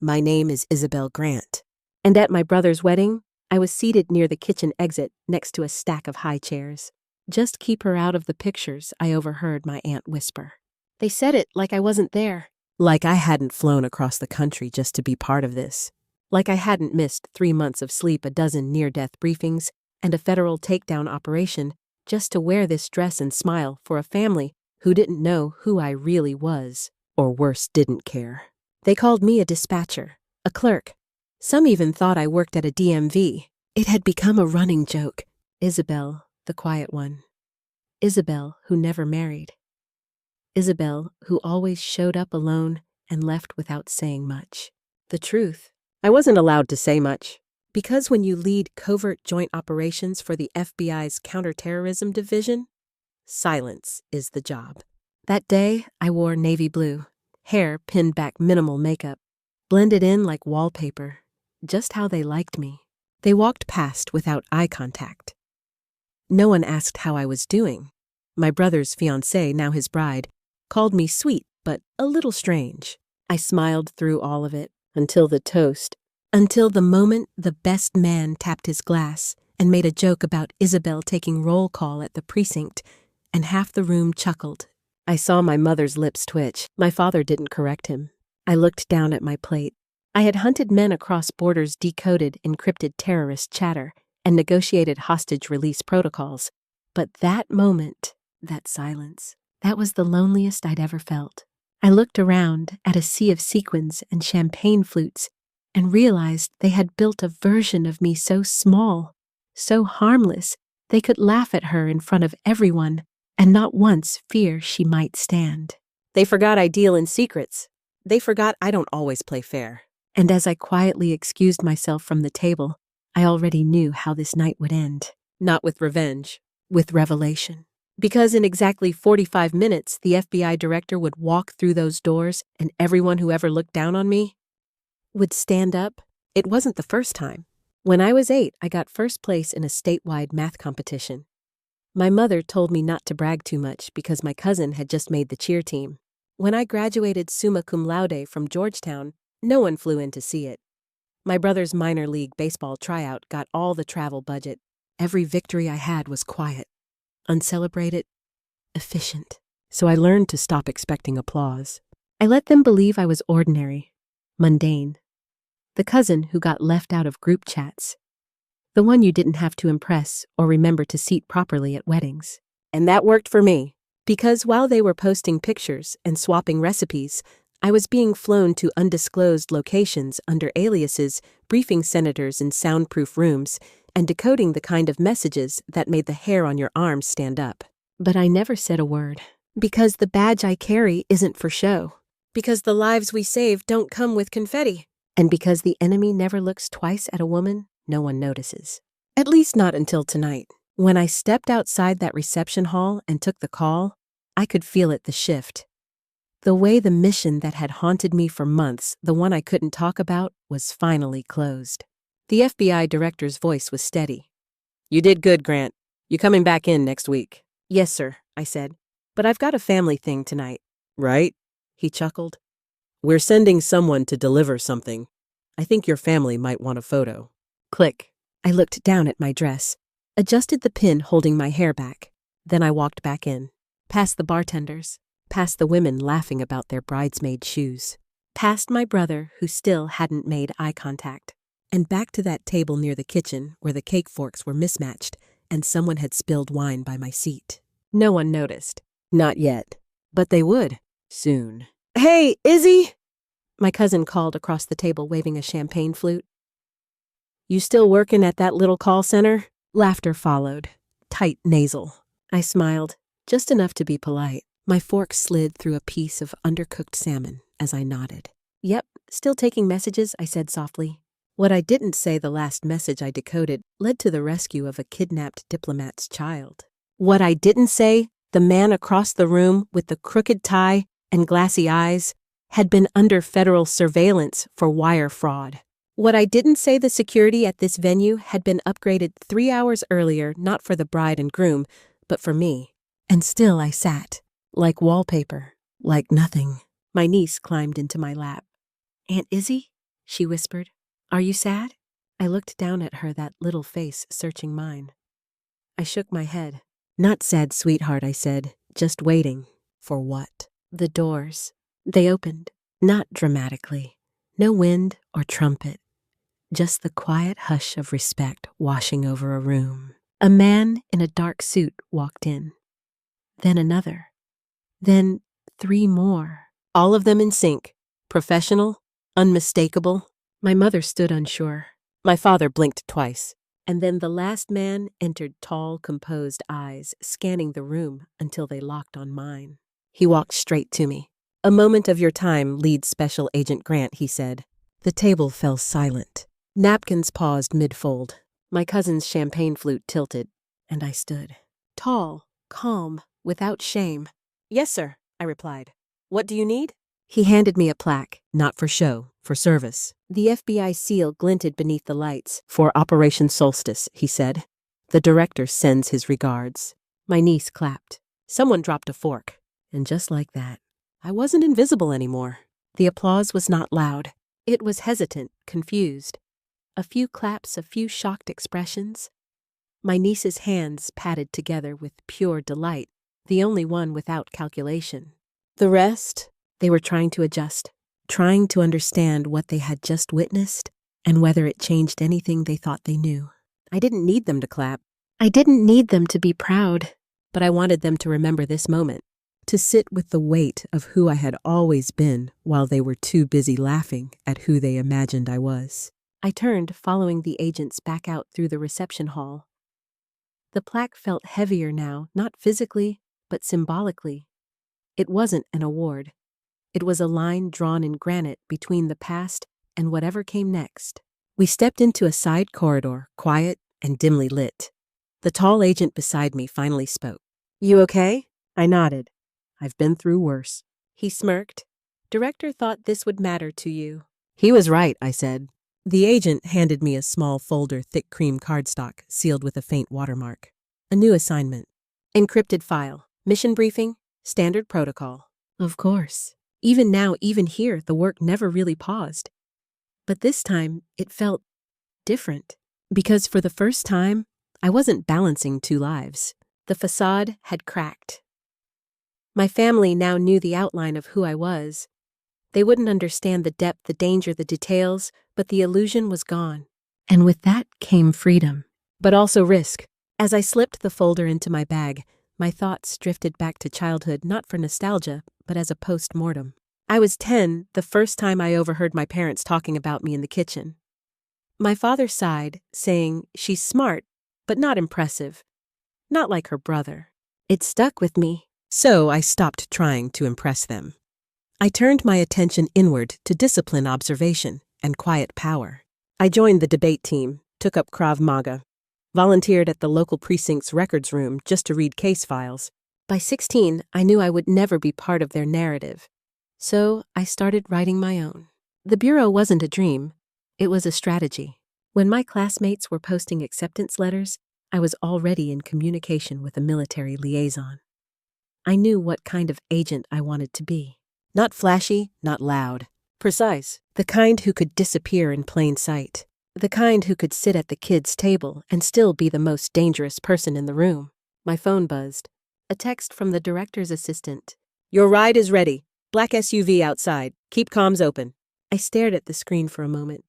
My name is Isabel Grant. And at my brother's wedding, I was seated near the kitchen exit next to a stack of high chairs. Just keep her out of the pictures, I overheard my aunt whisper. They said it like I wasn't there. Like I hadn't flown across the country just to be part of this. Like I hadn't missed 3 months of sleep, a dozen near-death briefings, and a federal takedown operation just to wear this dress and smile for a family who didn't know who I really was, or worse, didn't care. They called me a dispatcher, a clerk. Some even thought I worked at a DMV. It had become a running joke. Isabel, the quiet one. Isabel, who never married. Isabel, who always showed up alone and left without saying much. The truth, I wasn't allowed to say much. Because when you lead covert joint operations for the FBI's counterterrorism division, silence is the job. That day, I wore navy blue, hair pinned back, minimal makeup, blended in like wallpaper, just how they liked me. They walked past without eye contact. No one asked how I was doing. My brother's fiancée, now his bride, called me sweet but a little strange. I smiled through all of it until the moment the best man tapped his glass and made a joke about Isabel taking roll call at the precinct, and half the room chuckled. I saw my mother's lips twitch. My father didn't correct him. I looked down at my plate. I had hunted men across borders, decoded encrypted terrorist chatter, and negotiated hostage release protocols. But that moment, that silence, that was the loneliest I'd ever felt. I looked around at a sea of sequins and champagne flutes and realized they had built a version of me so small, so harmless, they could laugh at her in front of everyone and not once fear she might stand. They forgot I deal in secrets. They forgot I don't always play fair. And as I quietly excused myself from the table, I already knew how this night would end. Not with revenge, with revelation. Because in exactly 45 minutes, the FBI director would walk through those doors and everyone who ever looked down on me would stand up. It wasn't the first time. When I was 8, I got first place in a statewide math competition. My mother told me not to brag too much because my cousin had just made the cheer team. When I graduated summa cum laude from Georgetown, no one flew in to see it. My brother's minor league baseball tryout got all the travel budget. Every victory I had was quiet, uncelebrated, efficient. So I learned to stop expecting applause. I let them believe I was ordinary, mundane. The cousin who got left out of group chats. The one you didn't have to impress or remember to seat properly at weddings. And that worked for me, because while they were posting pictures and swapping recipes, I was being flown to undisclosed locations under aliases, briefing senators in soundproof rooms, and decoding the kind of messages that made the hair on your arms stand up. But I never said a word, because the badge I carry isn't for show, because the lives we save don't come with confetti, and because the enemy never looks twice at a woman no one notices. At least not until tonight. When I stepped outside that reception hall and took the call, I could feel it, the shift. The way the mission that had haunted me for months, the one I couldn't talk about, was finally closed. The FBI director's voice was steady. "You did good, Grant. You coming back in next week?" "Yes, sir," I said. "But I've got a family thing tonight." "Right?" He chuckled. "We're sending someone to deliver something. I think your family might want a photo." Click. I looked down at my dress, adjusted the pin holding my hair back. Then I walked back in, past the bartenders, past the women laughing about their bridesmaid shoes, past my brother who still hadn't made eye contact, and back to that table near the kitchen where the cake forks were mismatched and someone had spilled wine by my seat. No one noticed. Not yet. But they would. Soon. "Hey, Izzy!" My cousin called across the table waving a champagne flute. "You still working at that little call center?" Laughter followed, tight nasal. I smiled, just enough to be polite. My fork slid through a piece of undercooked salmon as I nodded. "Yep, still taking messages," I said softly. What I didn't say the last message I decoded led to the rescue of a kidnapped diplomat's child. What I didn't say, the man across the room with the crooked tie and glassy eyes had been under federal surveillance for wire fraud. What I didn't say, the security at this venue had been upgraded 3 hours earlier, not for the bride and groom, but for me. And still I sat, like wallpaper, like nothing. My niece climbed into my lap. "Aunt Izzy?" she whispered. Are you sad? I looked down at her, that little face searching mine. I shook my head. Not sad, sweetheart, I said, just waiting. For what? The doors. They opened, not dramatically. No wind or trumpet. Just the quiet hush of respect washing over a room. A man in a dark suit walked in. Then another. Then 3 more. All of them in sync. Professional, unmistakable. My mother stood unsure. My father blinked twice. And then the last man entered, tall, composed eyes, scanning the room until they locked on mine. He walked straight to me. A moment of your time, Lead Special Agent Grant, he said. The table fell silent. Napkins paused mid-fold. My cousin's champagne flute tilted, and I stood. Tall, calm, without shame. Yes, sir, I replied. What do you need? He handed me a plaque, not for show, for service. The FBI seal glinted beneath the lights. For Operation Solstice, he said. The director sends his regards. My niece clapped. Someone dropped a fork. And just like that, I wasn't invisible anymore. The applause was not loud. It was hesitant, confused. A few claps, a few shocked expressions. My niece's hands patted together with pure delight, the only one without calculation. The rest, they were trying to adjust, trying to understand what they had just witnessed and whether it changed anything they thought they knew. I didn't need them to clap. I didn't need them to be proud, but I wanted them to remember this moment, to sit with the weight of who I had always been while they were too busy laughing at who they imagined I was. I turned, following the agents back out through the reception hall. The plaque felt heavier now, not physically, but symbolically. It wasn't an award. It was a line drawn in granite between the past and whatever came next. We stepped into a side corridor, quiet and dimly lit. The tall agent beside me finally spoke. You okay? I nodded. I've been through worse. He smirked. Director thought this would matter to you. He was right, I said. The agent handed me a small folder, thick cream cardstock, sealed with a faint watermark. A new assignment. Encrypted file. Mission briefing. Standard protocol. Of course. Even now, even here, the work never really paused. But this time, it felt different. Because for the first time, I wasn't balancing 2 lives. The facade had cracked. My family now knew the outline of who I was. They wouldn't understand the depth, the danger, the details, but the illusion was gone. And with that came freedom, but also risk. As I slipped the folder into my bag, my thoughts drifted back to childhood, not for nostalgia, but as a post-mortem. I was 10, the first time I overheard my parents talking about me in the kitchen. My father sighed, saying, she's smart, but not impressive. Not like her brother. It stuck with me. So I stopped trying to impress them. I turned my attention inward to discipline, observation, and quiet power. I joined the debate team, took up Krav Maga, volunteered at the local precinct's records room just to read case files. By 16, I knew I would never be part of their narrative. So I started writing my own. The bureau wasn't a dream. It was a strategy. When my classmates were posting acceptance letters, I was already in communication with a military liaison. I knew what kind of agent I wanted to be. Not flashy, not loud. Precise. The kind who could disappear in plain sight. The kind who could sit at the kids' table and still be the most dangerous person in the room. My phone buzzed. A text from the director's assistant. Your ride is ready. Black SUV outside. Keep comms open. I stared at the screen for a moment.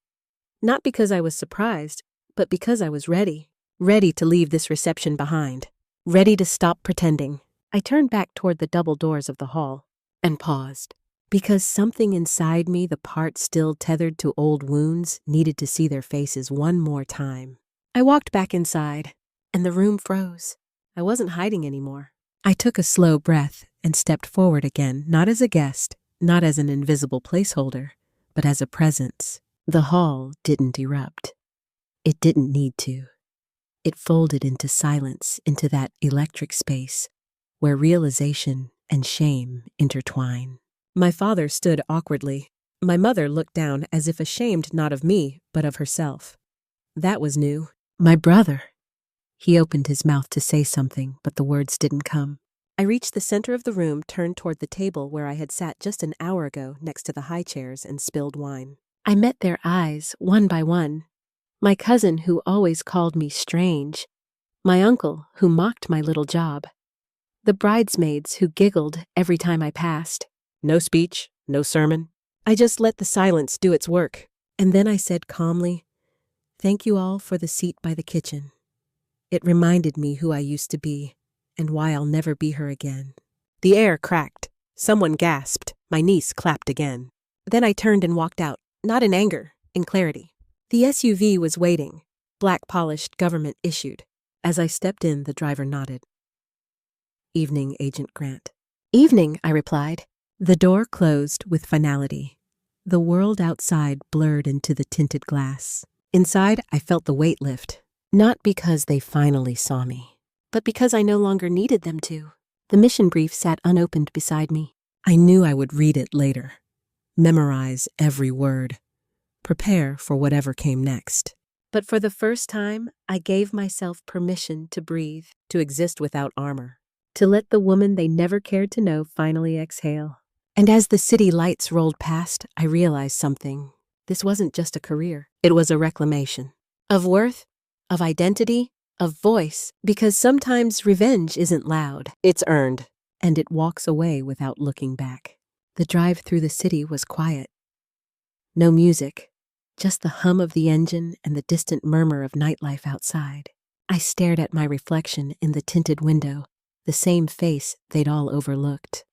Not because I was surprised, but because I was ready. Ready to leave this reception behind. Ready to stop pretending. I turned back toward the double doors of the hall and paused. Because something inside me, the part still tethered to old wounds, needed to see their faces one more time. I walked back inside, and the room froze. I wasn't hiding anymore. I took a slow breath and stepped forward again, not as a guest, not as an invisible placeholder, but as a presence. The hall didn't erupt. It didn't need to. It folded into silence, into that electric space where realization and shame intertwine. My father stood awkwardly. My mother looked down as if ashamed not of me, but of herself. That was new. My brother. He opened his mouth to say something, but the words didn't come. I reached the center of the room, turned toward the table where I had sat just an hour ago next to the high chairs and spilled wine. I met their eyes one by one. My cousin who always called me strange. My uncle who mocked my little job. The bridesmaids who giggled every time I passed. No speech, no sermon. I just let the silence do its work. And then I said calmly, "Thank you all for the seat by the kitchen." It reminded me who I used to be and why I'll never be her again. The air cracked. Someone gasped. My niece clapped again. Then I turned and walked out, not in anger, in clarity. The SUV was waiting, black-polished, government-issued. As I stepped in, the driver nodded. "Evening, Agent Grant." "Evening," I replied. The door closed with finality. The world outside blurred into the tinted glass. Inside, I felt the weight lift. Not because they finally saw me, but because I no longer needed them to. The mission brief sat unopened beside me. I knew I would read it later. Memorize every word. Prepare for whatever came next. But for the first time, I gave myself permission to breathe, to exist without armor, to let the woman they never cared to know finally exhale. And as the city lights rolled past, I realized something. This wasn't just a career. It was a reclamation. Of worth, of identity, of voice, because sometimes revenge isn't loud. It's earned, and it walks away without looking back. The drive through the city was quiet. No music, just the hum of the engine and the distant murmur of nightlife outside. I stared at my reflection in the tinted window, the same face they'd all overlooked.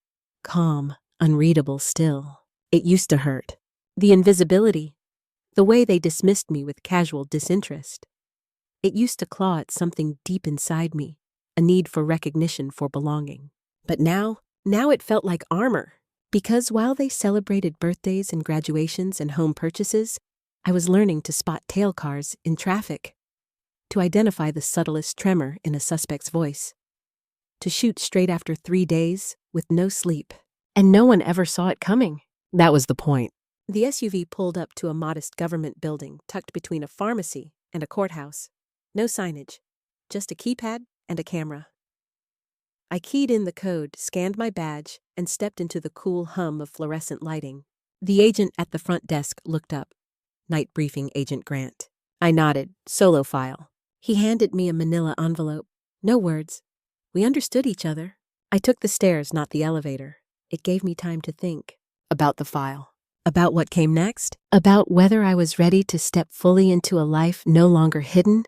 Calm, unreadable still. It used to hurt. The invisibility, the way they dismissed me with casual disinterest. It used to claw at something deep inside me, a need for recognition, for belonging. But now it felt like armor. Because while they celebrated birthdays and graduations and home purchases, I was learning to spot tail cars in traffic, to identify the subtlest tremor in a suspect's voice, to shoot straight after 3 days with no sleep. And no one ever saw it coming. That was the point. The SUV pulled up to a modest government building tucked between a pharmacy and a courthouse. No signage, just a keypad and a camera. I keyed in the code, scanned my badge, and stepped into the cool hum of fluorescent lighting. The agent at the front desk looked up. "Night briefing, Agent Grant." I nodded. "Solo file." He handed me a manila envelope. No words. We understood each other. I took the stairs, not the elevator. It gave me time to think. About the file. About what came next. About whether I was ready to step fully into a life no longer hidden.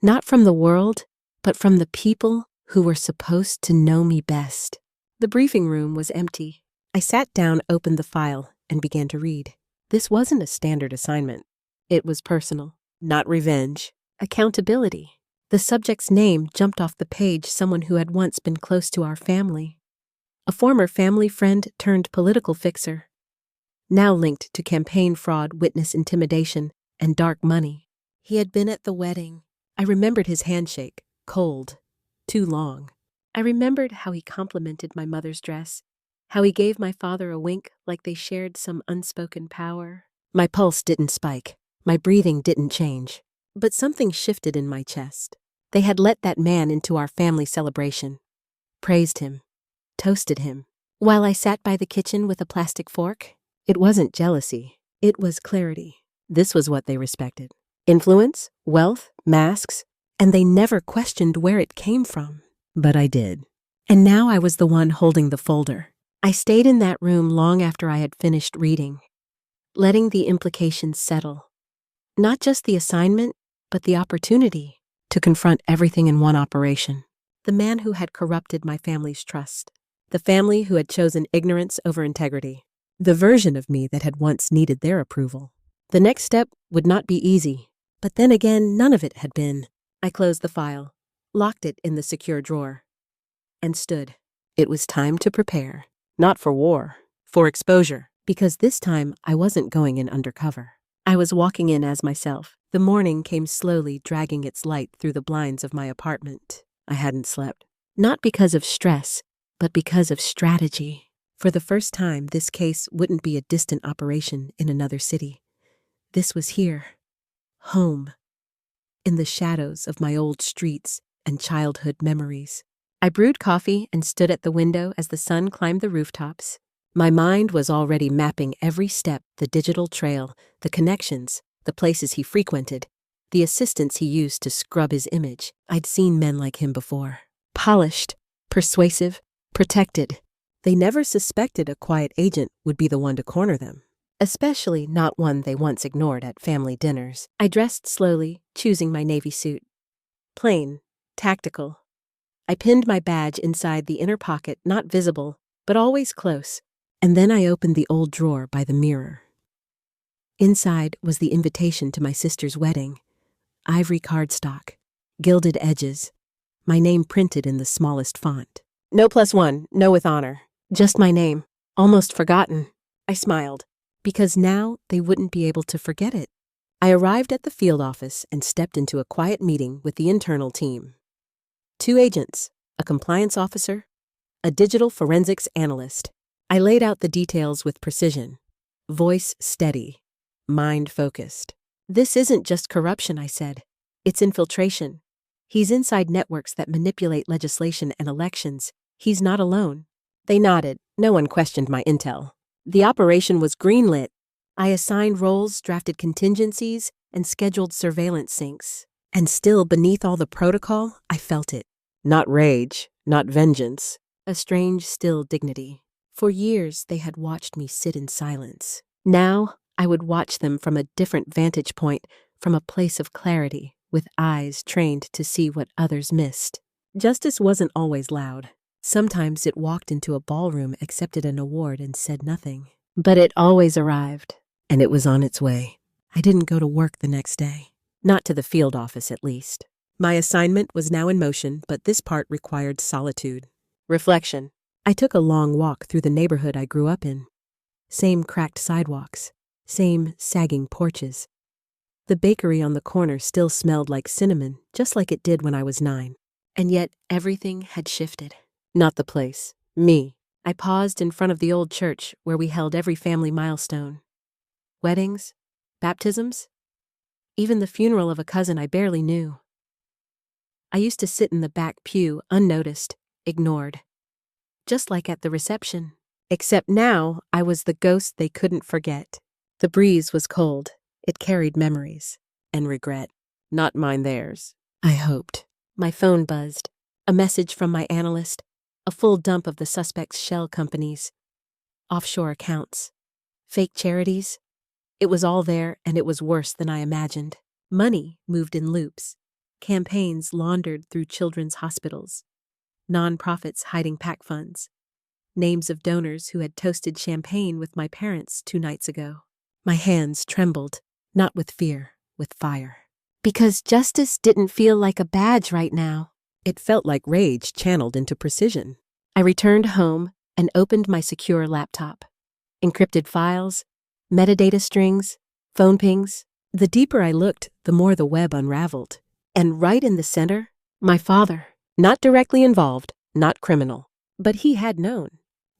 Not from the world, but from the people who were supposed to know me best. The briefing room was empty. I sat down, opened the file, and began to read. This wasn't a standard assignment. It was personal, not revenge. Accountability. The subject's name jumped off the page, someone who had once been close to our family. A former family friend turned political fixer. Now linked to campaign fraud, witness intimidation, and dark money. He had been at the wedding. I remembered his handshake, cold, too long. I remembered how he complimented my mother's dress, how he gave my father a wink like they shared some unspoken power. My pulse didn't spike, my breathing didn't change, but something shifted in my chest. They had let that man into our family celebration, praised him, toasted him. While I sat by the kitchen with a plastic fork, it wasn't jealousy, it was clarity. This was what they respected. Influence, wealth, masks, and they never questioned where it came from. But I did. And now I was the one holding the folder. I stayed in that room long after I had finished reading, letting the implications settle. Not just the assignment, but the opportunity to confront everything in one operation. The man who had corrupted my family's trust. The family who had chosen ignorance over integrity. The version of me that had once needed their approval. The next step would not be easy, but then again, none of it had been. I closed the file, locked it in the secure drawer, and stood. It was time to prepare. Not for war, for exposure. Because this time, I wasn't going in undercover. I was walking in as myself. The morning came slowly, dragging its light through the blinds of my apartment. I hadn't slept. Not because of stress, but because of strategy. For the first time, this case wouldn't be a distant operation in another city. This was here. Home. In the shadows of my old streets and childhood memories. I brewed coffee and stood at the window as the sun climbed the rooftops. My mind was already mapping every step, the digital trail, the connections, the places he frequented, the assistants he used to scrub his image. I'd seen men like him before. Polished, persuasive, protected. They never suspected a quiet agent would be the one to corner them. Especially not one they once ignored at family dinners. I dressed slowly, choosing my navy suit. Plain, tactical. I pinned my badge inside the inner pocket, not visible, but always close, and then I opened the old drawer by the mirror. Inside was the invitation to my sister's wedding. Ivory cardstock, gilded edges, my name printed in the smallest font. No +1, no with honor. Just my name, almost forgotten. I smiled, because now they wouldn't be able to forget it. I arrived at the field office and stepped into a quiet meeting with the internal team. 2 agents, a compliance officer, a digital forensics analyst. I laid out the details with precision, voice steady, mind focused. This isn't just corruption, I said. It's infiltration. He's inside networks that manipulate legislation and elections. He's not alone. They nodded. No one questioned my intel. The operation was greenlit. I assigned roles, drafted contingencies, and scheduled surveillance syncs. And still, beneath all the protocol, I felt it. Not rage, not vengeance. A strange, still dignity. For years, they had watched me sit in silence. Now, I would watch them from a different vantage point, from a place of clarity, with eyes trained to see what others missed. Justice wasn't always loud. Sometimes it walked into a ballroom, accepted an award, and said nothing. But it always arrived, and it was on its way. I didn't go to work the next day. Not to the field office, at least. My assignment was now in motion, but this part required solitude. Reflection. I took a long walk through the neighborhood I grew up in. Same cracked sidewalks, same sagging porches. The bakery on the corner still smelled like cinnamon, just like it did when I was 9. And yet everything had shifted. Not the place, me. I paused in front of the old church where we held every family milestone. Weddings, baptisms, even the funeral of a cousin I barely knew. I used to sit in the back pew, unnoticed, ignored. Just like at the reception. Except now, I was the ghost they couldn't forget. The breeze was cold. It carried memories. And regret. Not mine, theirs. I hoped. My phone buzzed. A message from my analyst. A full dump of the suspect's shell companies. Offshore accounts. Fake charities. It was all there, and it was worse than I imagined. Money moved in loops. Campaigns laundered through children's hospitals. Non-profits hiding PAC funds. Names of donors who had toasted champagne with my parents 2 nights ago. My hands trembled, not with fear, with fire. Because justice didn't feel like a badge right now. It felt like rage channeled into precision. I returned home and opened my secure laptop. Encrypted files, metadata strings, phone pings. The deeper I looked, the more the web unraveled. And right in the center, my father. Not directly involved, not criminal. But he had known.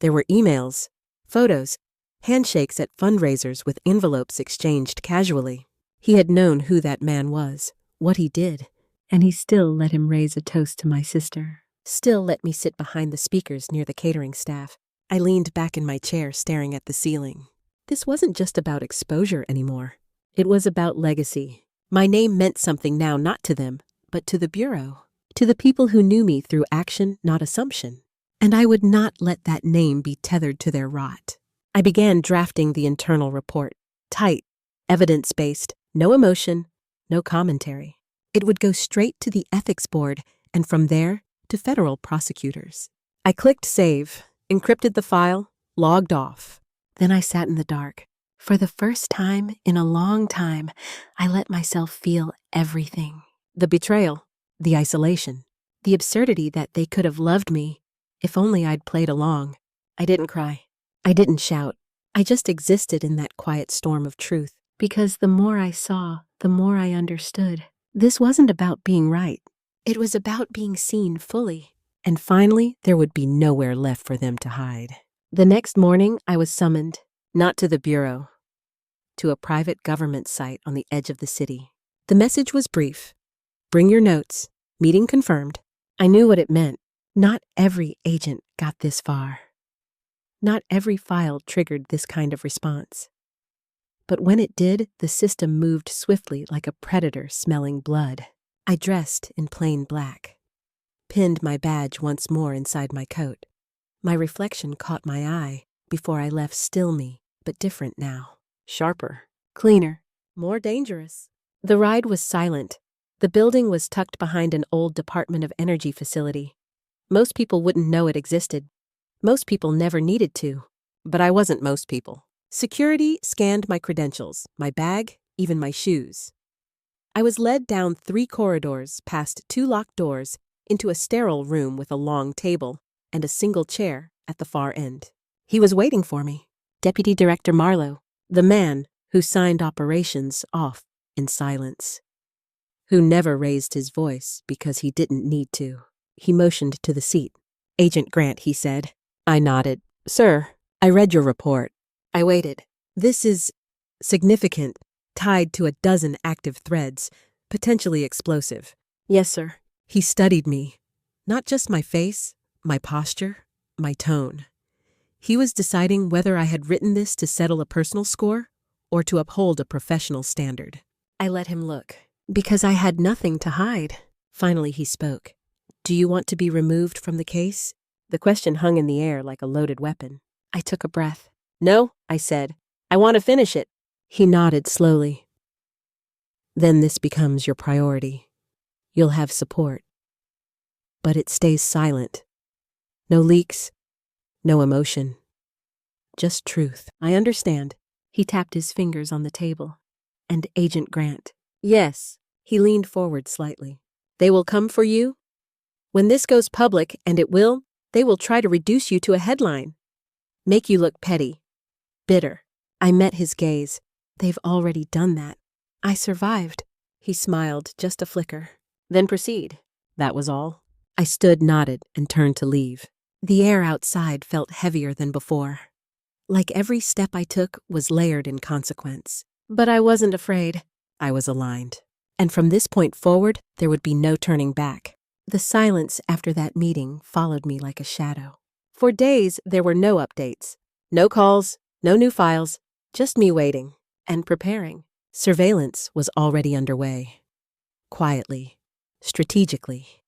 There were emails, photos, handshakes at fundraisers with envelopes exchanged casually. He had known who that man was, what he did, and he still let him raise a toast to my sister. Still let me sit behind the speakers near the catering staff. I leaned back in my chair, staring at the ceiling. This wasn't just about exposure anymore. It was about legacy. My name meant something now, not to them, but to the Bureau. To the people who knew me through action, not assumption. And I would not let that name be tethered to their rot. I began drafting the internal report. Tight, evidence-based, no emotion, no commentary. It would go straight to the ethics board, and from there to federal prosecutors. I clicked save, encrypted the file, logged off. Then I sat in the dark. For the first time in a long time, I let myself feel everything. The betrayal. The isolation, the absurdity that they could have loved me, if only I'd played along. I didn't cry. I didn't shout. I just existed in that quiet storm of truth, because the more I saw, the more I understood. This wasn't about being right. It was about being seen fully. And finally, there would be nowhere left for them to hide. The next morning, I was summoned, not to the Bureau, to a private government site on the edge of the city. The message was brief. Bring your notes. Meeting confirmed. I knew what it meant. Not every agent got this far. Not every file triggered this kind of response. But when it did, the system moved swiftly like a predator smelling blood. I dressed in plain black, pinned my badge once more inside my coat. My reflection caught my eye before I left, still me, but different now. Sharper, cleaner, more dangerous. The ride was silent. The building was tucked behind an old Department of Energy facility. Most people wouldn't know it existed. Most people never needed to. But I wasn't most people. Security scanned my credentials, my bag, even my shoes. I was led down 3 corridors, past 2 locked doors, into a sterile room with a long table and a single chair at the far end. He was waiting for me. Deputy Director Marlowe, the man who signed operations off in silence, who never raised his voice because he didn't need to. He motioned to the seat. "Agent Grant," he said. I nodded. "Sir, I read your report." I waited. "This is significant, tied to a dozen active threads, potentially explosive." "Yes, sir." He studied me. Not just my face, my posture, my tone. He was deciding whether I had written this to settle a personal score or to uphold a professional standard. I let him look, because I had nothing to hide. Finally he spoke. "Do you want to be removed from the case?" The question hung in the air like a loaded weapon. I took a breath. "No," I said. "I want to finish it." He nodded slowly. "Then this becomes your priority. You'll have support. But it stays silent. No leaks, no emotion. Just truth." "I understand." He tapped his fingers on the table. "And Agent Grant." "Yes." He leaned forward slightly. "They will come for you? When this goes public, and it will, they will try to reduce you to a headline. Make you look petty, bitter." I met his gaze. "They've already done that. I survived." He smiled, just a flicker. "Then proceed." That was all. I stood, nodded, and turned to leave. The air outside felt heavier than before. Like every step I took was layered in consequence. But I wasn't afraid. I was aligned. And from this point forward, there would be no turning back. The silence after that meeting followed me like a shadow. For days, there were no updates. No calls, no new files, just me waiting and preparing. Surveillance was already underway. Quietly, strategically.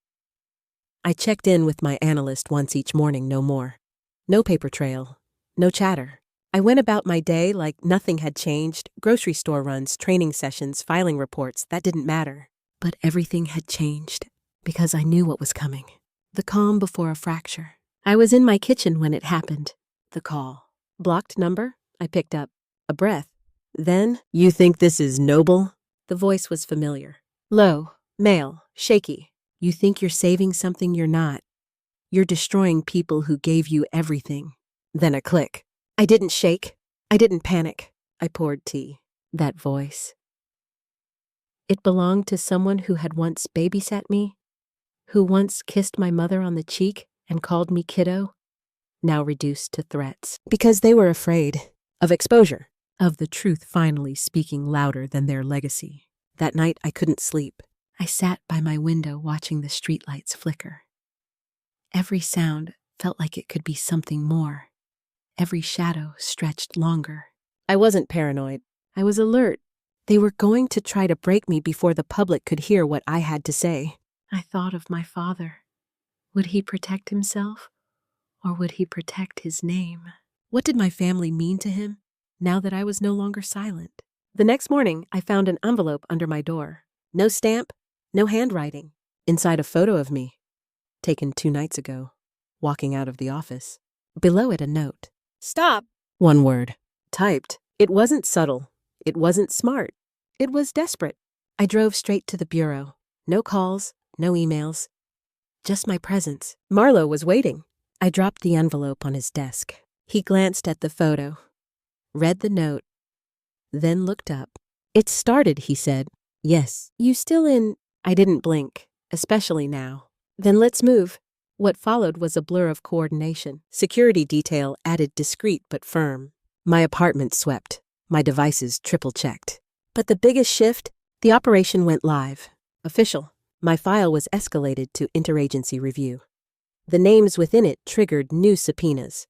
I checked in with my analyst once each morning, no more. No paper trail, no chatter. I went about my day like nothing had changed. Grocery store runs, training sessions, filing reports, that didn't matter. But everything had changed because I knew what was coming. The calm before a fracture. I was in my kitchen when it happened. The call. Blocked number? I picked up. A breath. Then, "You think this is noble?" The voice was familiar. Low, male, shaky. "You think you're saving something you're not. You're destroying people who gave you everything." Then a click. I didn't shake. I didn't panic. I poured tea. That voice. It belonged to someone who had once babysat me, who once kissed my mother on the cheek and called me kiddo, now reduced to threats. Because they were afraid of exposure, of the truth finally speaking louder than their legacy. That night I couldn't sleep. I sat by my window watching the streetlights flicker. Every sound felt like it could be something more. Every shadow stretched longer. I wasn't paranoid. I was alert. They were going to try to break me before the public could hear what I had to say. I thought of my father. Would he protect himself, or would he protect his name? What did my family mean to him, now that I was no longer silent? The next morning, I found an envelope under my door. No stamp, no handwriting. Inside a photo of me, taken 2 nights ago, walking out of the office. Below it a note. "Stop." One word. Typed. It wasn't subtle. It wasn't smart. It was desperate. I drove straight to the bureau. No calls, no emails. Just my presence. Marlowe was waiting. I dropped the envelope on his desk. He glanced at the photo, read the note, then looked up. "It started," he said. "Yes." "You still in?" I didn't blink, especially now. "Then let's move." What followed was a blur of coordination. Security detail added discreet but firm. My apartment swept. My devices triple-checked. But the biggest shift, the operation went live. Official. My file was escalated to interagency review. The names within it triggered new subpoenas.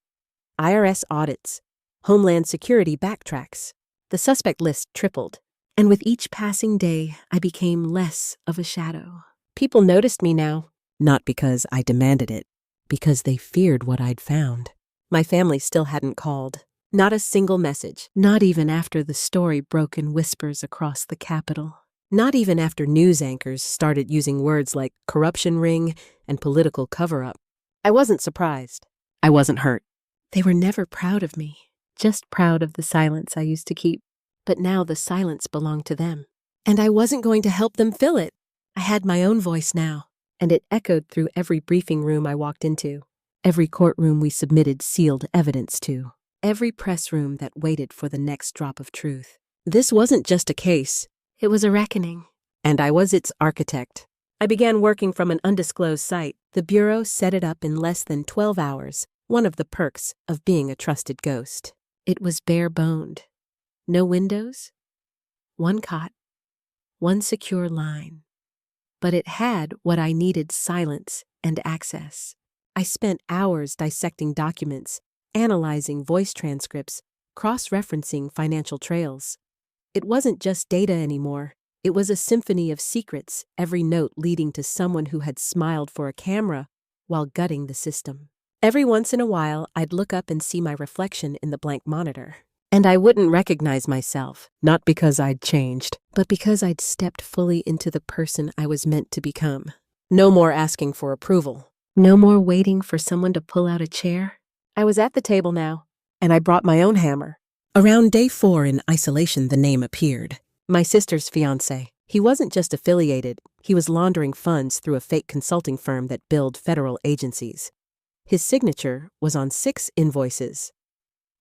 IRS audits. Homeland Security backtracks. The suspect list tripled. And with each passing day, I became less of a shadow. People noticed me now, not because I demanded it, because they feared what I'd found. My family still hadn't called. Not a single message, not even after the story broke in whispers across the Capitol. Not even after news anchors started using words like corruption ring and political cover-up. I wasn't surprised. I wasn't hurt. They were never proud of me, just proud of the silence I used to keep. But now the silence belonged to them, and I wasn't going to help them fill it. I had my own voice now, and it echoed through every briefing room I walked into, every courtroom we submitted sealed evidence to, every press room that waited for the next drop of truth. This wasn't just a case. It was a reckoning, and I was its architect. I began working from an undisclosed site. The Bureau set it up in less than 12 hours, one of the perks of being a trusted ghost. It was bare-boned. No windows, one cot, one secure line. But it had what I needed: silence and access. I spent hours dissecting documents, analyzing voice transcripts, cross-referencing financial trails. It wasn't just data anymore. It was a symphony of secrets, every note leading to someone who had smiled for a camera while gutting the system. Every once in a while, I'd look up and see my reflection in the blank monitor. And I wouldn't recognize myself, not because I'd changed, but because I'd stepped fully into the person I was meant to become. No more asking for approval. No more waiting for someone to pull out a chair. I was at the table now, and I brought my own hammer. Around day 4 in isolation, the name appeared. My sister's fiancé. He wasn't just affiliated, he was laundering funds through a fake consulting firm that billed federal agencies. His signature was on 6 invoices.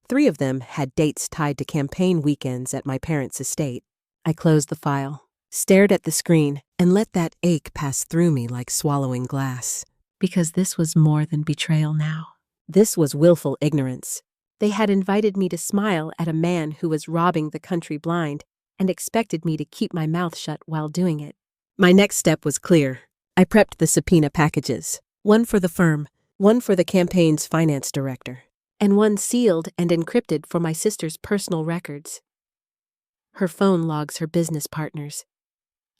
3 of them had dates tied to campaign weekends at my parents' estate. I closed the file, stared at the screen, and let that ache pass through me like swallowing glass. Because this was more than betrayal now. This was willful ignorance. They had invited me to smile at a man who was robbing the country blind and expected me to keep my mouth shut while doing it. My next step was clear. I prepped the subpoena packages. One for the firm, one for the campaign's finance director, and one sealed and encrypted for my sister's personal records. Her phone logs her business partners.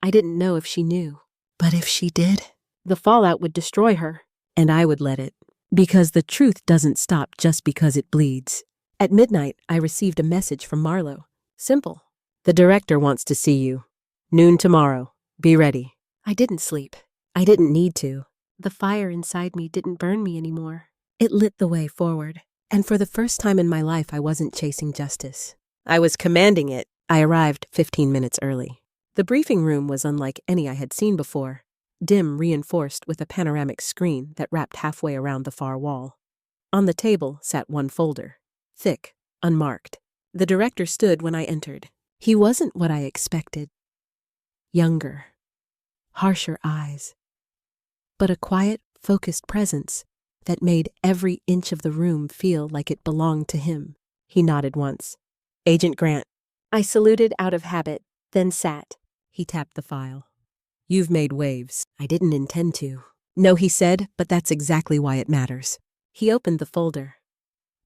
I didn't know if she knew, but if she did, the fallout would destroy her, and I would let it. Because the truth doesn't stop just because it bleeds. At midnight, I received a message from Marlo. Simple. The director wants to see you. Noon tomorrow. Be ready. I didn't sleep. I didn't need to. The fire inside me didn't burn me anymore. It lit the way forward. And for the first time in my life, I wasn't chasing justice. I was commanding it. I arrived 15 minutes early. The briefing room was unlike any I had seen before. Dim, reinforced with a panoramic screen that wrapped halfway around the far wall. On the table sat one folder. Thick, unmarked. The director stood when I entered. He wasn't what I expected. Younger. Harsher eyes. But a quiet, focused presence that made every inch of the room feel like it belonged to him. He nodded once. Agent Grant. I saluted out of habit, then sat. He tapped the file. You've made waves. I didn't intend to. No, he said, but that's exactly why it matters. He opened the folder.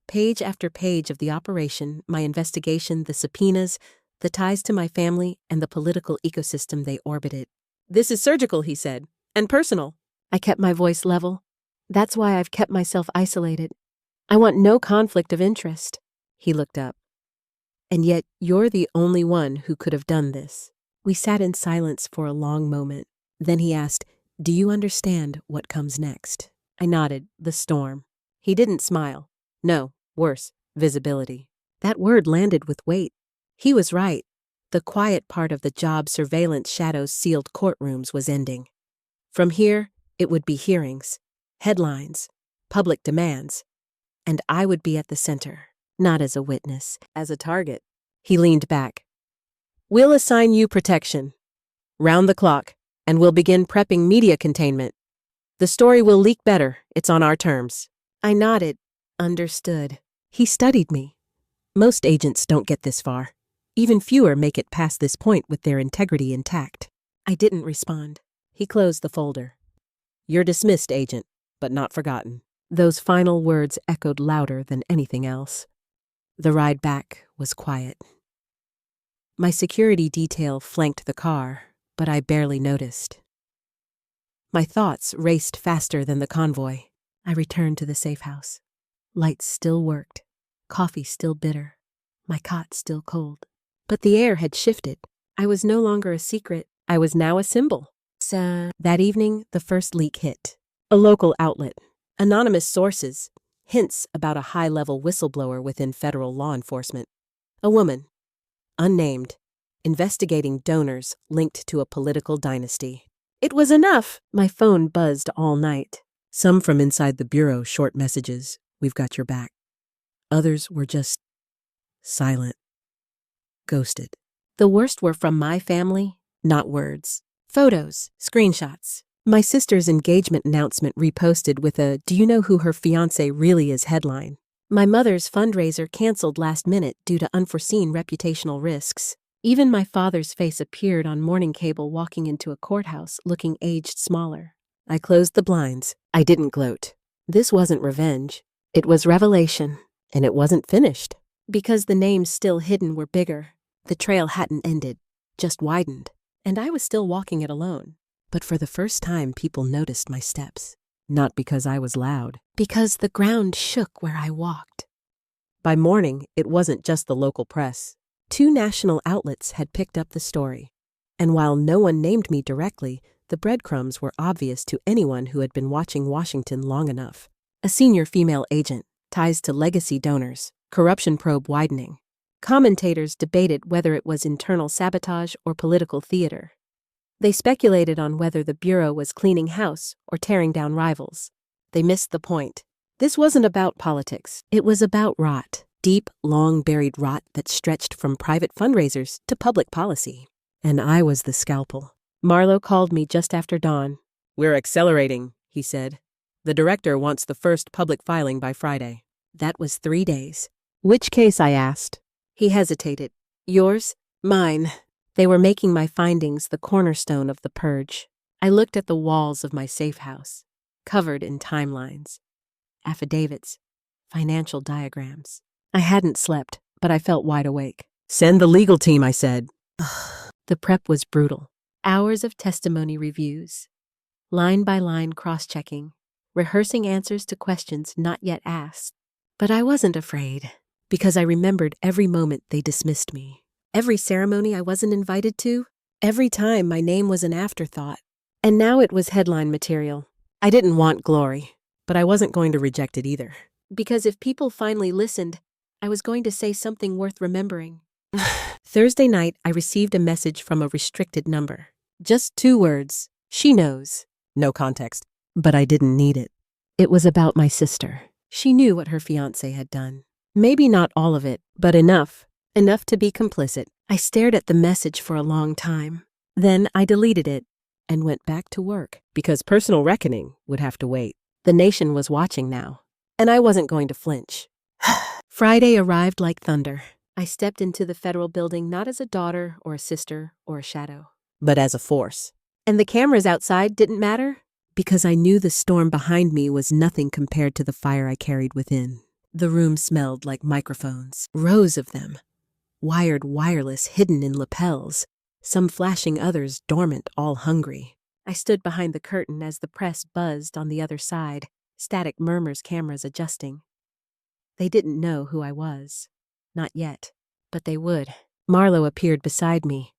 Page after page of the operation, my investigation, the subpoenas, the ties to my family, and the political ecosystem they orbited. This is surgical, he said, and personal. I kept my voice level. That's why I've kept myself isolated. I want no conflict of interest. He looked up. And yet you're the only one who could have done this. We sat in silence for a long moment. Then he asked, do you understand what comes next? I nodded, the storm. He didn't smile. No, worse, visibility. That word landed with weight. He was right. The quiet part of the job surveillance shadows sealed courtrooms was ending. From here, it would be hearings, headlines, public demands, and I would be at the center, not as a witness, as a target. He leaned back. We'll assign you protection. Round the clock, and we'll begin prepping media containment. The story will leak better. It's on our terms. I nodded, understood. He studied me. Most agents don't get this far. Even fewer make it past this point with their integrity intact. I didn't respond. He closed the folder. You're dismissed, agent, but not forgotten. Those final words echoed louder than anything else. The ride back was quiet. My security detail flanked the car, but I barely noticed. My thoughts raced faster than the convoy. I returned to the safe house. Lights still worked, coffee still bitter, my cot still cold. But the air had shifted. I was no longer a secret. I was now a symbol. That evening, the first leak hit. A local outlet, anonymous sources, hints about a high-level whistleblower within federal law enforcement. A woman, unnamed, investigating donors linked to a political dynasty. It was enough. My phone buzzed all night. Some from inside the bureau, short messages. We've got your back. Others were just silent. Ghosted. The worst were from my family, not words. Photos, screenshots. My sister's engagement announcement reposted with a "Do you know who her fiancé really is?" headline. My mother's fundraiser canceled last minute due to unforeseen reputational risks. Even my father's face appeared on morning cable walking into a courthouse looking aged smaller. I closed the blinds. I didn't gloat. This wasn't revenge. It was revelation. And it wasn't finished. Because the names still hidden were bigger. The trail hadn't ended, just widened. And I was still walking it alone. But for the first time, people noticed my steps. Not because I was loud. Because the ground shook where I walked. By morning, it wasn't just the local press. 2 national outlets had picked up the story. And while no one named me directly, the breadcrumbs were obvious to anyone who had been watching Washington long enough. A senior female agent, ties to legacy donors, corruption probe widening. Commentators debated whether it was internal sabotage or political theater. They speculated on whether the Bureau was cleaning house or tearing down rivals. They missed the point. This wasn't about politics. It was about rot. Deep, long-buried rot that stretched from private fundraisers to public policy. And I was the scalpel. Marlowe called me just after dawn. "We're accelerating," he said. "The director wants the first public filing by Friday." That was 3 days. "Which case?" I asked. He hesitated. "Yours? Mine." They were making my findings the cornerstone of the purge. I looked at the walls of my safe house, covered in timelines, affidavits, financial diagrams. I hadn't slept, but I felt wide awake. "Send the legal team," I said. The prep was brutal. Hours of testimony reviews, line-by-line cross-checking, rehearsing answers to questions not yet asked. But I wasn't afraid, because I remembered every moment they dismissed me. Every ceremony I wasn't invited to, every time my name was an afterthought. And now it was headline material. I didn't want glory, but I wasn't going to reject it either. Because if people finally listened, I was going to say something worth remembering. Thursday night, I received a message from a restricted number. Just 2 words. "She knows." No context. But I didn't need it. It was about my sister. She knew what her fiancé had done. Maybe not all of it, but enough. Enough to be complicit. I stared at the message for a long time. Then I deleted it and went back to work. Because personal reckoning would have to wait. The nation was watching now. And I wasn't going to flinch. Friday arrived like thunder. I stepped into the federal building not as a daughter or a sister or a shadow, but as a force. And the cameras outside didn't matter, because I knew the storm behind me was nothing compared to the fire I carried within. The room smelled like microphones, rows of them, wired wireless hidden in lapels, some flashing, others dormant, all hungry. I stood behind the curtain as the press buzzed on the other side, static murmurs, cameras adjusting. They didn't know who I was. Not yet. But they would. Marlowe appeared beside me.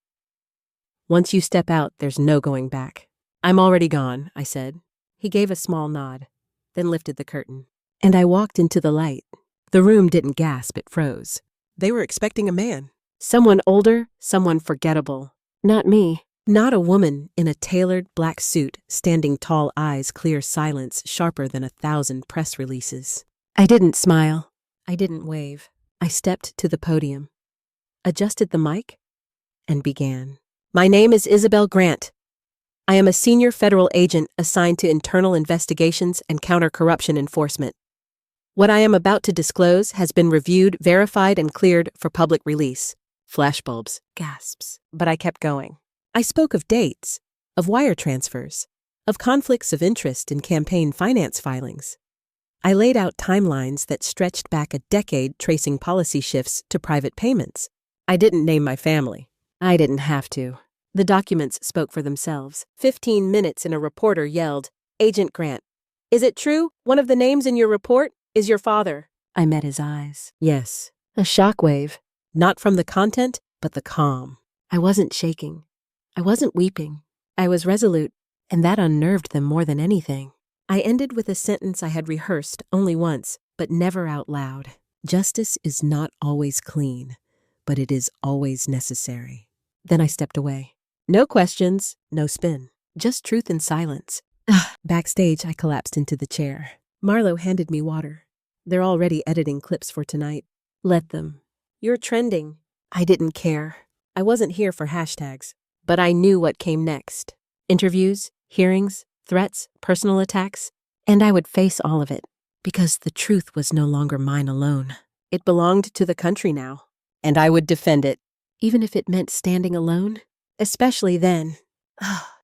"Once you step out, there's no going back." "I'm already gone," I said. He gave a small nod, then lifted the curtain. And I walked into the light. The room didn't gasp, it froze. They were expecting a man. Someone older, someone forgettable. Not me. Not a woman in a tailored black suit, standing tall, eyes clear, silence sharper than 1,000 press releases. I didn't smile. I didn't wave. I stepped to the podium, adjusted the mic, and began. "My name is Isabel Grant. I am a senior federal agent assigned to internal investigations and counter-corruption enforcement. What I am about to disclose has been reviewed, verified, and cleared for public release." Flashbulbs, gasps. But I kept going. I spoke of dates, of wire transfers, of conflicts of interest in campaign finance filings. I laid out timelines that stretched back a decade, tracing policy shifts to private payments. I didn't name my family. I didn't have to. The documents spoke for themselves. 15 minutes and a reporter yelled, "Agent Grant, is it true one of the names in your report is your father?" I met his eyes. Yes, a shockwave. Not from the content, but the calm. I wasn't shaking. I wasn't weeping. I was resolute, and that unnerved them more than anything. I ended with a sentence I had rehearsed only once, but never out loud. Justice is not always clean, but it is always necessary. Then I stepped away. No questions, no spin. Just truth and silence. Backstage, I collapsed into the chair. Marlo handed me water. They're already editing clips for tonight. Let them. You're trending. I didn't care. I wasn't here for hashtags. But I knew what came next. Interviews, hearings, threats, personal attacks. And I would face all of it. Because the truth was no longer mine alone. It belonged to the country now. And I would defend it. Even if it meant standing alone. Especially then.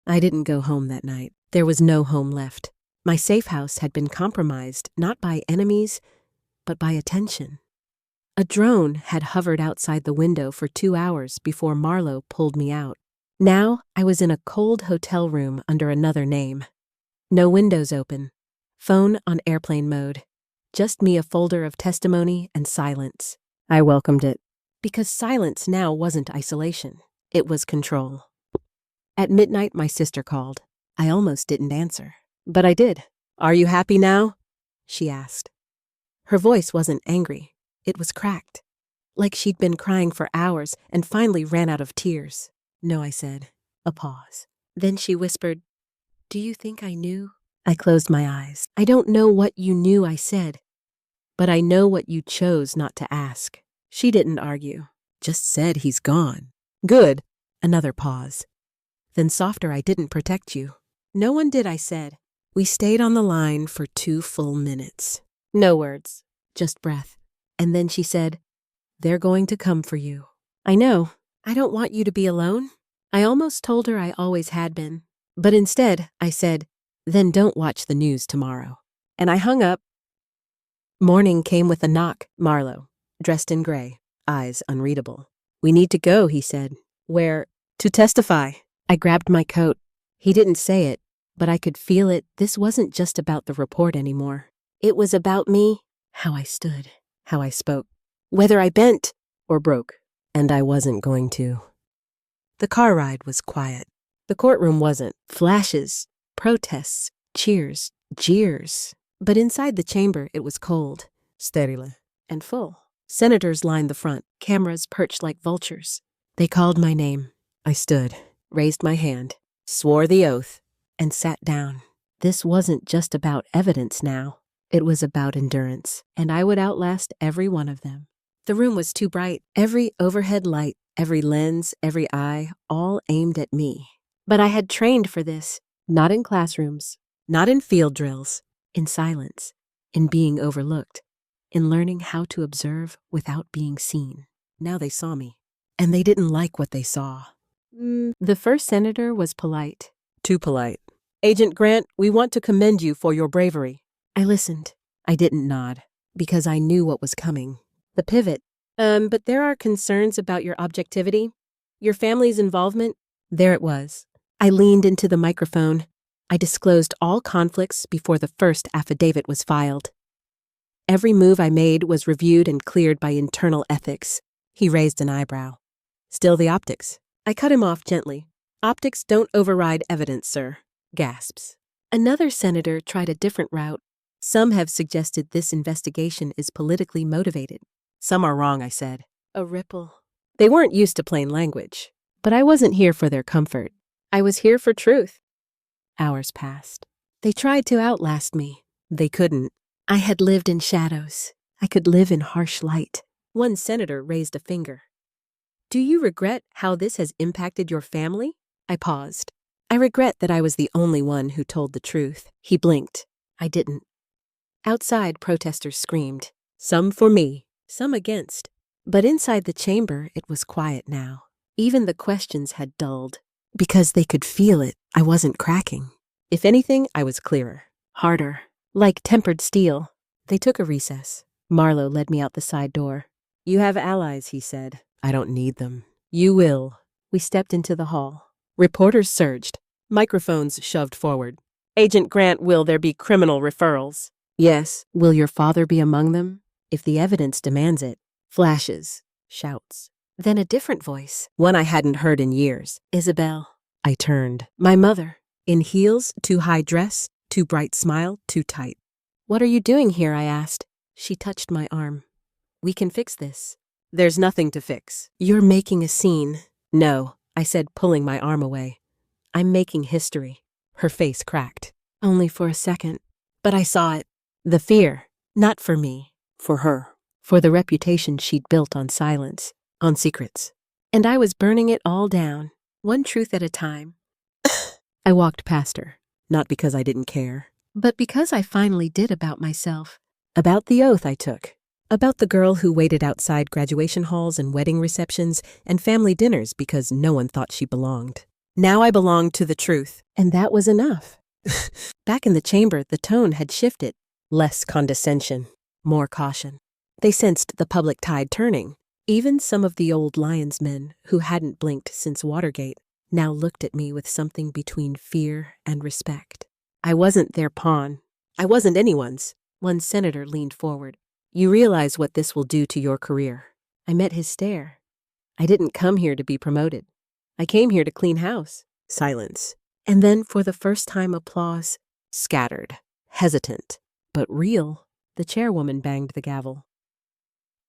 I didn't go home that night. There was no home left. My safe house had been compromised, not by enemies, but by attention. A drone had hovered outside the window for 2 hours before Marlo pulled me out. Now I was in a cold hotel room under another name. No windows open. Phone on airplane mode. Just me, a folder of testimony and silence. I welcomed it. Because silence now wasn't isolation. It was control. At midnight, my sister called. I almost didn't answer. But I did. "Are you happy now?" she asked. Her voice wasn't angry. It was cracked. Like she'd been crying for hours and finally ran out of tears. "No," I said. A pause. Then she whispered, "Do you think I knew?" I closed my eyes. "I don't know what you knew," I said. "But I know what you chose not to ask." She didn't argue. Just said, "He's gone." "Good." Another pause. Then softer, "I didn't protect you." "No one did," I said. We stayed on the line for 2 full minutes. No words, just breath. And then she said, "They're going to come for you." "I know. I don't want you to be alone." I almost told her I always had been. But instead, I said, "Then don't watch the news tomorrow." And I hung up. Morning came with a knock. Marlo, dressed in gray, eyes unreadable. "We need to go," he said. "Where?" "To testify." I grabbed my coat. He didn't say it, but I could feel it. This wasn't just about the report anymore. It was about me, how I stood, how I spoke, whether I bent or broke. And I wasn't going to. The car ride was quiet. The courtroom wasn't. Flashes, protests, cheers, jeers. But inside the chamber, it was cold, sterile, and full. Senators lined the front, cameras perched like vultures. They called my name. I stood, raised my hand, swore the oath, and sat down. This wasn't just about evidence now. It was about endurance, and I would outlast every one of them. The room was too bright. Every overhead light, every lens, every eye, all aimed at me. But I had trained for this, not in classrooms, not in field drills, in silence, in being overlooked, in learning how to observe without being seen. Now they saw me, and they didn't like what they saw. The first senator was polite. Too polite. "Agent Grant, we want to commend you for your bravery." I listened. I didn't nod, because I knew what was coming. The pivot. But there are concerns about your objectivity, your family's involvement." There it was. I leaned into the microphone. I disclosed all conflicts before the first affidavit was filed. Every move I made was reviewed and cleared by internal ethics. He raised an eyebrow. "Still the optics." I cut him off gently. "Optics don't override evidence, sir." Gasps. Another senator tried a different route. "Some have suggested this investigation is politically motivated." "Some are wrong," I said. A ripple. They weren't used to plain language. But I wasn't here for their comfort. I was here for truth. Hours passed. They tried to outlast me. They couldn't. I had lived in shadows. I could live in harsh light. One senator raised a finger. "Do you regret how this has impacted your family?" I paused. "I regret that I was the only one who told the truth." He blinked. I didn't. Outside, protesters screamed. Some for me, some against. But inside the chamber, it was quiet now. Even the questions had dulled. Because they could feel it, I wasn't cracking. If anything, I was clearer, harder, like tempered steel. They took a recess. Marlowe led me out the side door. You have allies, he said. I don't need them. You will. We stepped into the hall. Reporters surged. Microphones shoved forward. Agent Grant, will there be criminal referrals? Yes. Will your father be among them? If the evidence demands it. Flashes. Shouts. Then a different voice, one I hadn't heard in years. Isabel. I turned. My mother. In heels, too high dress, too bright smile, too tight. What are you doing here? I asked. She touched my arm. We can fix this. There's nothing to fix. You're making a scene. No, I said, pulling my arm away. I'm making history. Her face cracked. Only for a second. But I saw it. The fear. Not for me. For her. For the reputation she'd built on silence. On secrets. And I was burning it all down. One truth at a time. I walked past her. Not because I didn't care. But because I finally did about myself. About the oath I took. About the girl who waited outside graduation halls and wedding receptions and family dinners because no one thought she belonged. Now I belonged to the truth, and that was enough. Back in the chamber, the tone had shifted. Less condescension, more caution. They sensed the public tide turning. Even some of the old Lions men, who hadn't blinked since Watergate, now looked at me with something between fear and respect. I wasn't their pawn. I wasn't anyone's. One senator leaned forward. You realize what this will do to your career. I met his stare. I didn't come here to be promoted. I came here to clean house. Silence. And then for the first time applause. Scattered. Hesitant. But real. The chairwoman banged the gavel.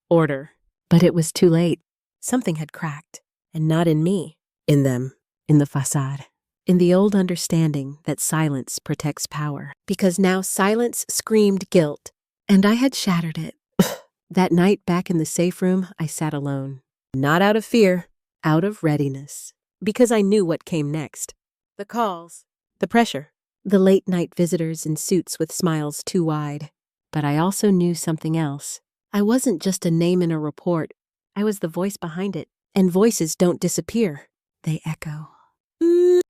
Order. But it was too late. Something had cracked. And not in me. In them. In the facade. In the old understanding that silence protects power. Because now silence screamed guilt. And I had shattered it. That night back in the safe room, I sat alone. Not out of fear, out of readiness. Because I knew what came next. The calls, the pressure, the late-night visitors in suits with smiles too wide. But I also knew something else. I wasn't just a name in a report. I was the voice behind it. And voices don't disappear. They echo.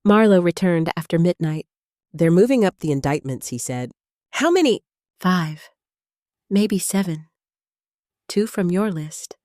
Marlowe returned after midnight. They're moving up the indictments, he said. How many? 5. Maybe 7. 2 from your list.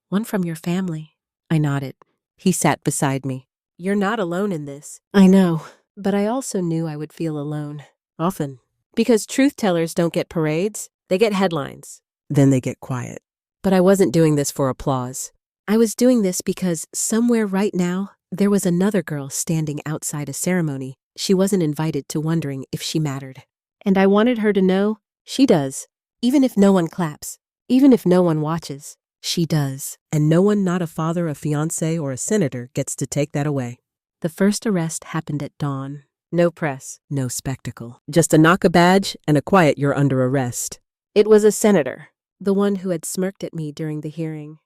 1 from your family. I nodded. He sat beside me. You're not alone in this. I know, but I also knew I would feel alone. Often. Because truth-tellers don't get parades. They get headlines. Then they get quiet. But I wasn't doing this for applause. I was doing this because somewhere right now, there was another girl standing outside a ceremony she wasn't invited to, wondering if she mattered. And I wanted her to know she does. Even if no one claps. Even if no one watches. She does. And no one, not a father, a fiancé, or a senator, gets to take that away. The first arrest happened at dawn. No press. No spectacle. Just a knock a badge and a quiet you're under arrest. It was a senator. The one who had smirked at me during the hearing.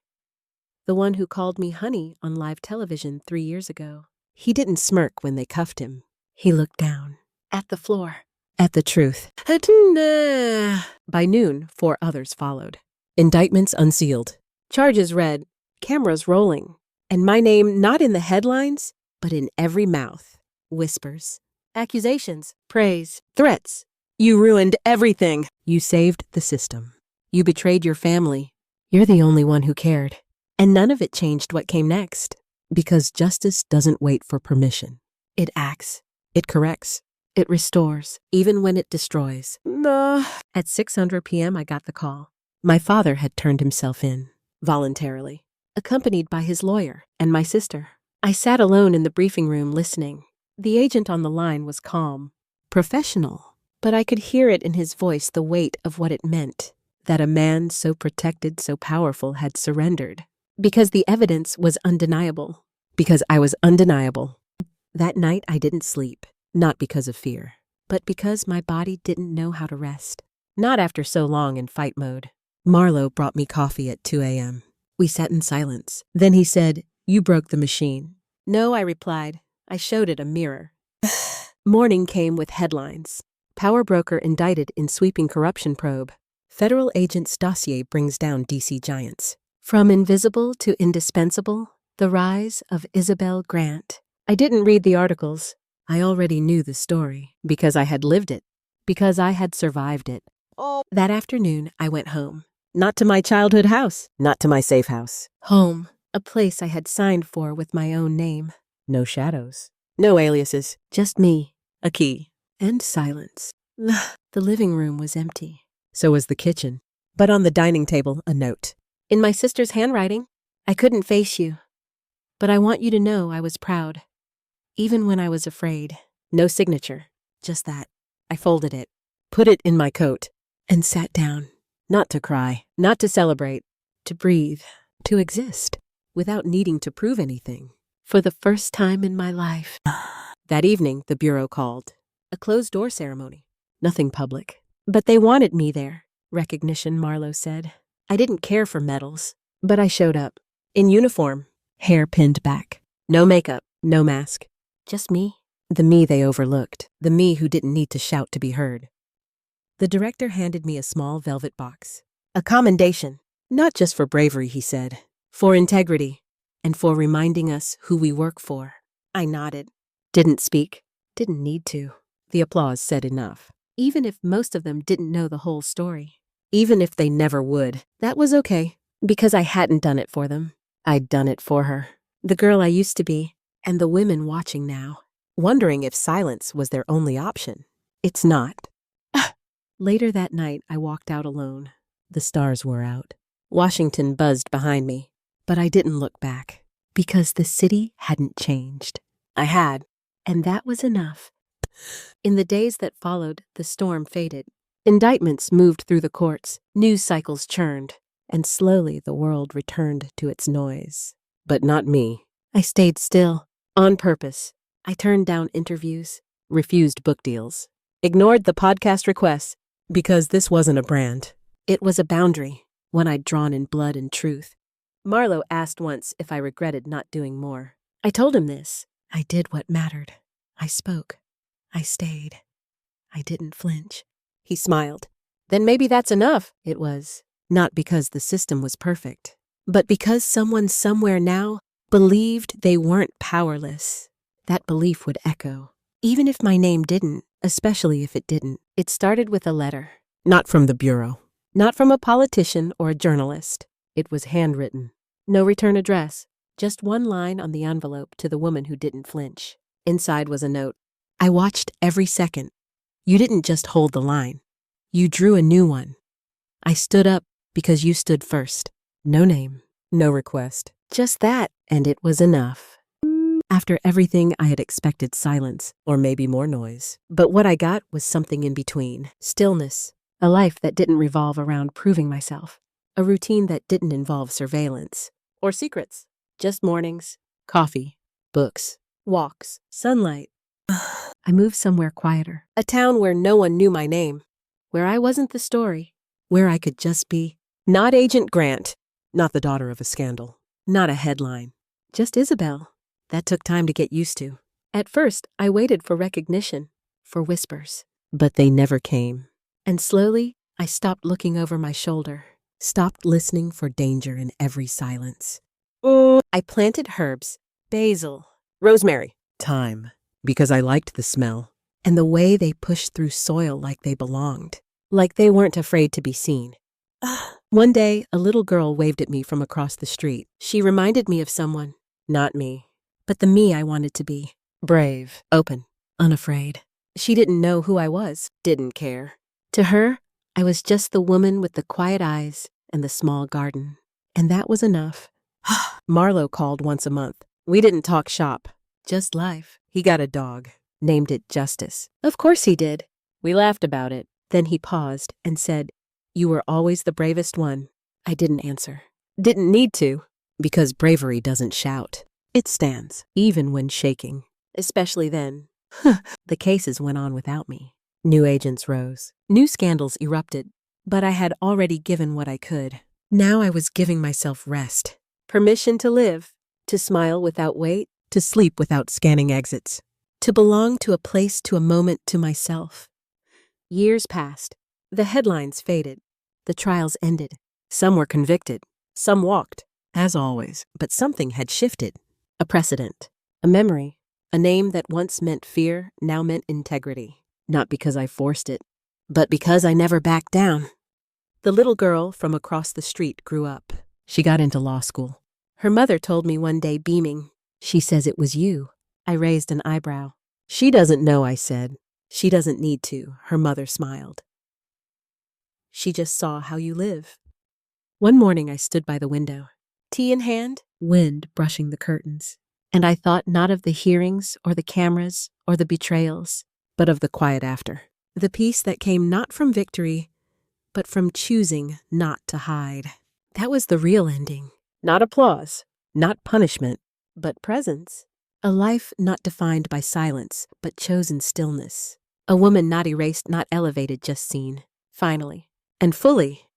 The one who called me honey on live television 3 years ago. He didn't smirk when they cuffed him. He looked down. At the floor. At the truth. By noon, 4 others followed. Indictments unsealed. Charges read. Cameras rolling. And my name not in the headlines, but in every mouth. Whispers. Accusations. Praise. Threats. You ruined everything. You saved the system. You betrayed your family. You're the only one who cared. And none of it changed what came next. Because justice doesn't wait for permission. It acts. It corrects. It restores, even when it destroys. At 6:00 p.m., I got the call. My father had turned himself in, voluntarily, accompanied by his lawyer and my sister. I sat alone in the briefing room listening. The agent on the line was calm, professional, but I could hear it in his voice, the weight of what it meant, that a man so protected, so powerful had surrendered. Because the evidence was undeniable. Because I was undeniable. That night I didn't sleep. Not because of fear, but because my body didn't know how to rest. Not after so long in fight mode. Marlowe brought me coffee at 2 a.m. We sat in silence. Then he said, "You broke the machine." "No," I replied. I showed it a mirror. Morning came with headlines. Power broker indicted in sweeping corruption probe. Federal agent's dossier brings down DC giants. From invisible to indispensable, the rise of Isabel Grant. I didn't read the articles. I already knew the story, because I had lived it, because I had survived it. That afternoon, I went home. Not to my childhood house, not to my safe house. Home, a place I had signed for with my own name. No shadows, no aliases, just me, a key, and silence. The living room was empty. So was the kitchen. But on the dining table, a note. In my sister's handwriting, I couldn't face you. But I want you to know I was proud. Even when I was afraid. No signature, just that. I folded it, put it in my coat, and sat down. Not to cry, not to celebrate, to breathe, to exist, without needing to prove anything. For the first time in my life. That evening, the bureau called. A closed-door ceremony. Nothing public. But they wanted me there. Recognition, Marlowe said. I didn't care for medals, but I showed up. In uniform, hair pinned back. No makeup, no mask. Just me. The me they overlooked. The me who didn't need to shout to be heard. The director handed me a small velvet box. A commendation. Not just for bravery, he said. For integrity. And for reminding us who we work for. I nodded. Didn't speak. Didn't need to. The applause said enough. Even if most of them didn't know the whole story. Even if they never would. That was okay. Because I hadn't done it for them. I'd done it for her. The girl I used to be. And the women watching now. Wondering if silence was their only option. It's not. Later that night, I walked out alone. The stars were out. Washington buzzed behind me. But I didn't look back. Because the city hadn't changed. I had. And that was enough. In the days that followed, the storm faded. Indictments moved through the courts. News cycles churned. And slowly the world returned to its noise. But not me. I stayed still. On purpose. I turned down interviews. Refused book deals. Ignored the podcast requests. Because this wasn't a brand. It was a boundary. One I'd drawn in blood and truth. Marlowe asked once if I regretted not doing more. I told him this. I did what mattered. I spoke. I stayed. I didn't flinch. He smiled. Then maybe that's enough. It was. Not because the system was perfect, but because someone somewhere now believed they weren't powerless. That belief would echo. Even if my name didn't, especially if it didn't. It started with a letter. Not from the bureau. Not from a politician or a journalist. It was handwritten. No return address. Just one line on the envelope to the woman who didn't flinch. Inside was a note. I watched every second. You didn't just hold the line. You drew a new one. I stood up because you stood first. No name. No request. Just that, and it was enough. After everything, I had expected silence, or maybe more noise. But what I got was something in between. Stillness. A life that didn't revolve around proving myself. A routine that didn't involve surveillance. Or secrets. Just mornings, coffee, books, walks, sunlight. I moved somewhere quieter. A town where no one knew my name. Where I wasn't the story. Where I could just be. Not Agent Grant. Not the daughter of a scandal. Not a headline. Just Isabel. That took time to get used to. At first, I waited for recognition. For whispers. But they never came. And slowly, I stopped looking over my shoulder. Stopped listening for danger in every silence. I planted herbs. Basil. Rosemary. Thyme. Because I liked the smell. And the way they pushed through soil like they belonged. Like they weren't afraid to be seen. One day, a little girl waved at me from across the street. She reminded me of someone. Not me. But the me I wanted to be. Brave. Open. Unafraid. She didn't know who I was. Didn't care. To her, I was just the woman with the quiet eyes and the small garden. And that was enough. Marlowe called once a month. We didn't talk shop. Just life. He got a dog. Named it Justice. Of course he did. We laughed about it. Then he paused and said, You were always the bravest one. I didn't answer. Didn't need to. Because bravery doesn't shout. It stands, even when shaking. Especially then. The cases went on without me. New agents rose. New scandals erupted. But I had already given what I could. Now I was giving myself rest. Permission to live. To smile without weight. To sleep without scanning exits. To belong to a place, to a moment, to myself. Years passed. The headlines faded. The trials ended. Some were convicted. Some walked. As always. But something had shifted. A precedent. A memory. A name that once meant fear, now meant integrity. Not because I forced it, but because I never backed down. The little girl from across the street grew up. She got into law school. Her mother told me one day, beaming, "She says it was you." I raised an eyebrow. "She doesn't know," I said. "She doesn't need to," her mother smiled. "She just saw how you live." One morning I stood by the window, tea in hand, wind brushing the curtains, and I thought not of the hearings or the cameras or the betrayals, but of the quiet after. The peace that came not from victory, but from choosing not to hide. That was the real ending. Not applause, not punishment, but presence. A life not defined by silence, but chosen stillness. A woman not erased, not elevated, just seen. Finally. And fully.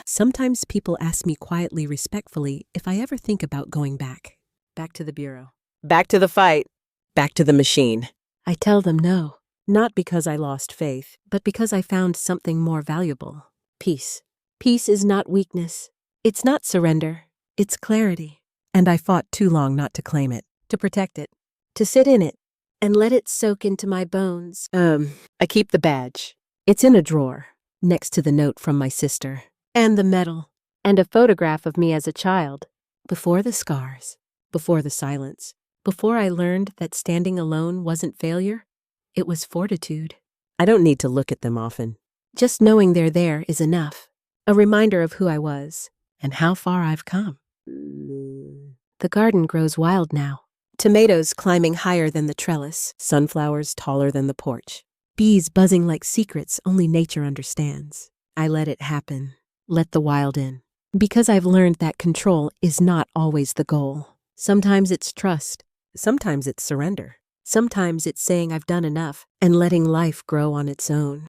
Sometimes people ask me quietly, respectfully, if I ever think about going back. Back to the bureau. Back to the fight. Back to the machine. I tell them no. Not because I lost faith, but because I found something more valuable. Peace. Peace is not weakness. It's not surrender. It's clarity. And I fought too long not to claim it, to protect it, to sit in it, and let it soak into my bones. I keep the badge. It's in a drawer, next to the note from my sister, and the medal, and a photograph of me as a child. Before the scars, before the silence, before I learned that standing alone wasn't failure, it was fortitude. I don't need to look at them often. Just knowing they're there is enough. A reminder of who I was and how far I've come. The garden grows wild now. Tomatoes climbing higher than the trellis, sunflowers taller than the porch. Bees buzzing like secrets only nature understands. I let it happen. Let the wild in. Because I've learned that control is not always the goal. Sometimes it's trust. Sometimes it's surrender. Sometimes it's saying I've done enough and letting life grow on its own.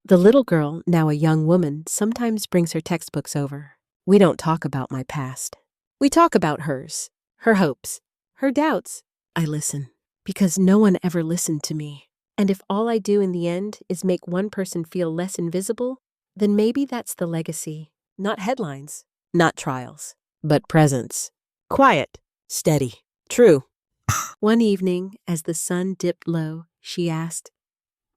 The little girl, now a young woman, sometimes brings her textbooks over. We don't talk about my past. We talk about hers, her hopes, her doubts. I listen, because no one ever listened to me. And if all I do in the end is make one person feel less invisible, then maybe that's the legacy. Not headlines, not trials, but presence. Quiet, steady, true. One evening, as the sun dipped low, she asked,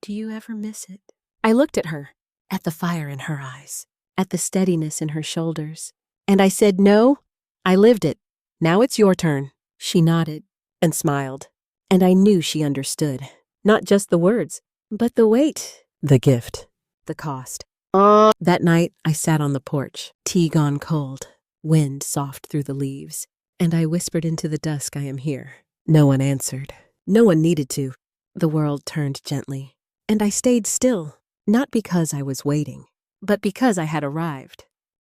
"Do you ever miss it?" I looked at her, at the fire in her eyes, at the steadiness in her shoulders, and I said, "No, I lived it. Now it's your turn." She nodded and smiled, and I knew she understood. Not just the words, but the weight, the gift, the cost. That night, I sat on the porch, tea gone cold, wind soft through the leaves, and I whispered into the dusk, "I am here." No one answered. No one needed to. The world turned gently, and I stayed still, not because I was waiting, but because I had arrived.